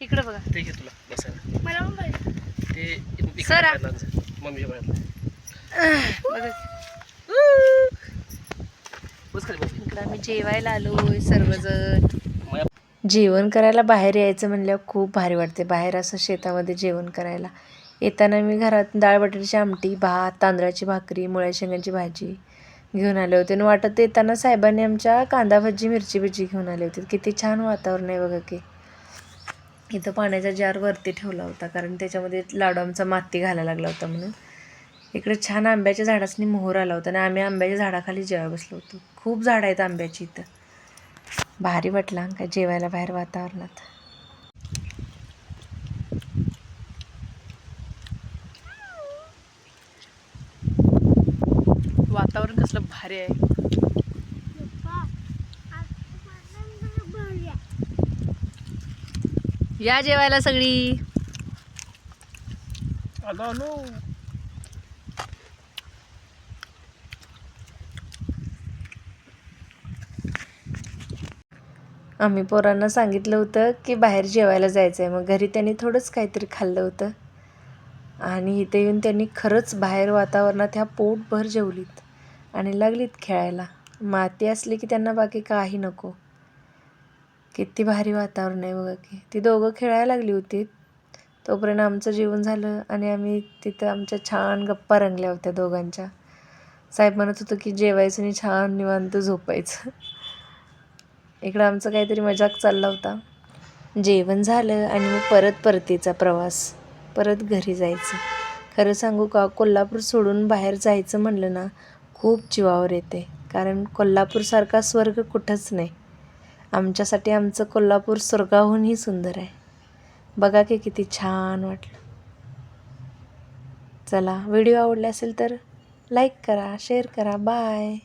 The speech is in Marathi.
इकडे बघा ते घे तुला बसायला. मला पण पाहिजे. ते सर मम्मीच्या बाहेर बघा बस खाली बस. इकडं आम्ही जेवायला आलोय सर्वजण. माया जेवण करायला बाहेर यायचं म्हणल्यावर खूप भारी वाटते. बाहेर असं शेतामध्ये जेवण करायला. येताना मी घरात डाळ बटाट्याची आमटी, भात, तांदळाची भाकरी, मुळ्या शेंगांची भाजी घेऊन आले होते आणि वाटत येताना साहेबांनी आमच्या कांदा भजी मिरची भजी घेऊन आले होते. किती छान वातावरण आहे बघा की. इथं पाण्याचा जार वरती ठेवला होता कारण त्याच्यामध्ये लाडू आमचा माती घालायला लागला होता म्हणून. इकडे छान आंब्याच्या झाडासनी मोहर आला होता आणि आम्ही आंब्याच्या झाडाखाली जेवायला बसलो होतो. खूप झाडं आहेत आंब्याची इथं. भारी वाटलं का जेवायला बाहेर वातावरणात. वातावरण कसलं भारी आहे. या जेवायला सगळी. आलो. आम्ही पोरांना सांगितलं होतं की बाहेर जेवायला जायचं आहे. मग घरी त्यांनी थोडंच काहीतरी खाल्लं होतं आणि इथे येऊन त्यांनी खरंच बाहेर वातावरणात ह्या पोटभर जेवलीत आणि लागलीत खेळायला. माती असली की त्यांना बाकी काही नको. किती भारी वातावरण आहे बघा की. ती दोघं खेळायला लागली होती तोपर्यंत आमचं जेवण झालं आणि आम्ही तिथं आमच्या छान गप्पा रंगल्या होत्या दोघांच्या. साहेब म्हणत होतं की जेवायचं आणि छान निवांत झोपायचं. इकडं आमचं काहीतरी मजाक चालला होता. जेवण झालं आणि मग परतीचा प्रवास. परत घरी जायचं. खरं सांगू का, कोल्हापूर सोडून बाहेर जायचं म्हणलं ना खूप जीवावर येते. कारण कोल्हापूरसारखा स्वर्ग कुठंच नाही. आमच्यासाठी आमचं कोल्हापूर स्वर्गाहूनही सुंदर आहे. बघा की किती छान वाटलं. चला, व्हिडिओ आवडला असेल तर लाईक करा, शेअर करा. बाय.